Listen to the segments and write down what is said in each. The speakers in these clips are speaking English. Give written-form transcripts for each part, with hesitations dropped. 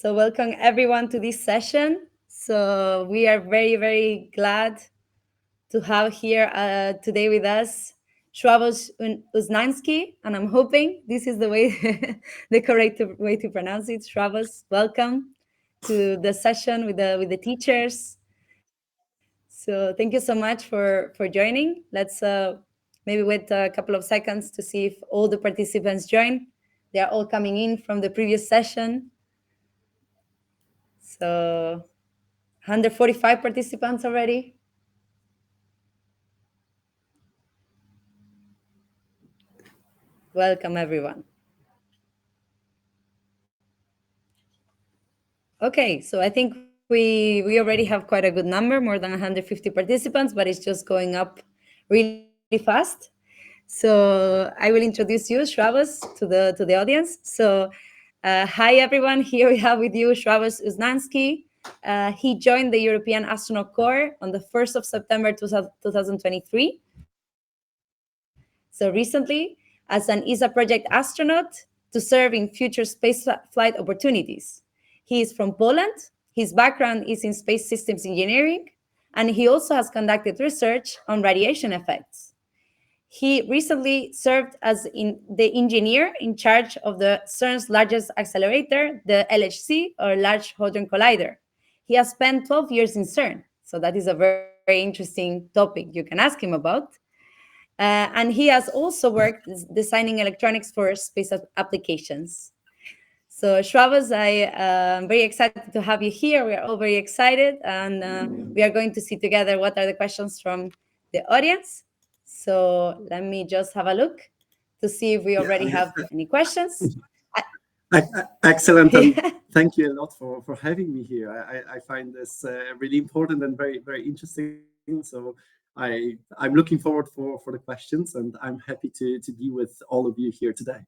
So welcome everyone to this session. So we are very, very glad to have here today with us Sławosz Uznański, and I'm hoping this is the way, the correct way to pronounce it. Sławosz, welcome to the session with the teachers. So thank you so much for joining. Let's maybe wait a couple of seconds to see if all the participants join. They are all coming in from the previous session. So 145 participants already. Welcome, everyone. Okay, so I think we already have quite a good number, more than 150 participants, but it's just going up really fast. So I will introduce you, Sławosz, to the audience. So hi, everyone. Here we have with you Sławosz Uznański. He joined the European Astronaut Corps on the 1st of September 2023. So recently, as an ESA project astronaut to serve in future space flight opportunities. He is from Poland. His background is in space systems engineering, and he also has conducted research on radiation effects. He recently served as the engineer in charge of the CERN's largest accelerator, the LHC, or Large Hadron Collider. He has spent 12 years in CERN, so that is a very, very interesting topic you can ask him about. And he has also worked designing electronics for space applications. So Sławosz, I am very excited to have you here. We are all very excited, and we are going to see together what are the questions from the audience. So let me just have a look to see if we already have any questions. Excellent, and thank you a lot for having me here. I find this really important and very, very interesting. So I'm looking forward for the questions, and I'm happy to be with all of you here today.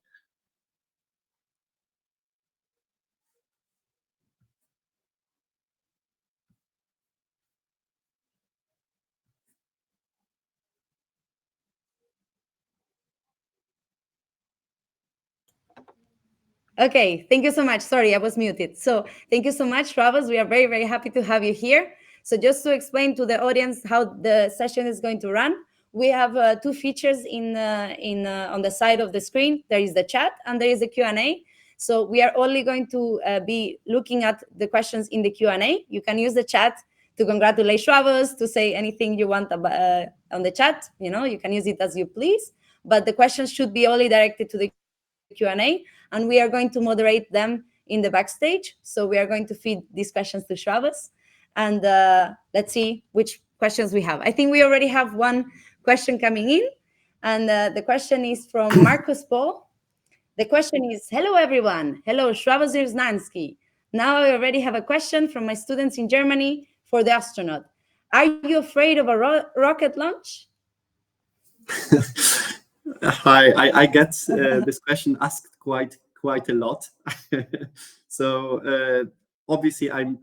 Okay, thank you so much. Sorry, I was muted. So thank you so much, Sławosz. We are very, very happy to have you here. So just to explain to the audience how the session is going to run, we have two features on the side of the screen. There is the chat and there is the Q&A. So we are only going to be looking at the questions in the Q&A. You can use the chat to congratulate Sławosz, to say anything you want about, on the chat. You know, you can use it as you please. But the questions should be only directed to the Q&A, and we are going to moderate them in the backstage. So we are going to feed these questions to Sławosz, and let's see which questions we have. I think we already have one question coming in, and the question is from Marcus Paul. The question is, hello, everyone. Hello, Sławosz Uznański. Now I already have a question from my students in Germany for the astronaut. Are you afraid of a rocket launch? Hi, I get this question asked quite a lot. So obviously, I'm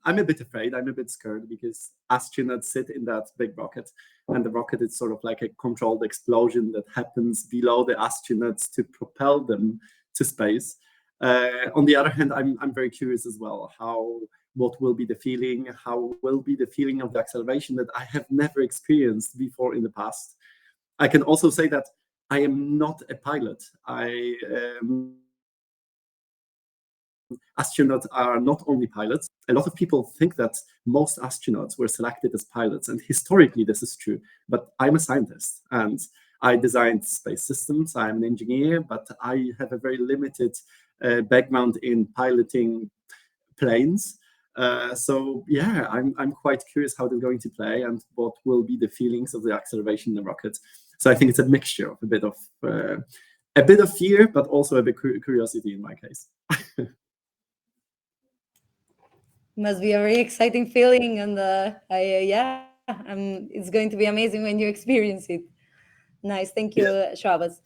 a bit afraid. I'm a bit scared because astronauts sit in that big rocket, and the rocket is sort of like a controlled explosion that happens below the astronauts to propel them to space. On the other hand, I'm very curious as well what will be the feeling, how will be the feeling of the acceleration that I have never experienced before in the past. I can also say that I am not a pilot. Astronauts are not only pilots. A lot of people think that most astronauts were selected as pilots, and historically this is true. But I'm a scientist, and I designed space systems. I'm an engineer, but I have a very limited background in piloting planes. So yeah, I'm quite curious how they're going to play and what will be the feelings of the acceleration in the rocket. So I think it's a mixture of a bit of fear, but also a bit curiosity in my case. Must be a very exciting feeling, and it's going to be amazing when you experience it. Nice, thank you, Sławosz.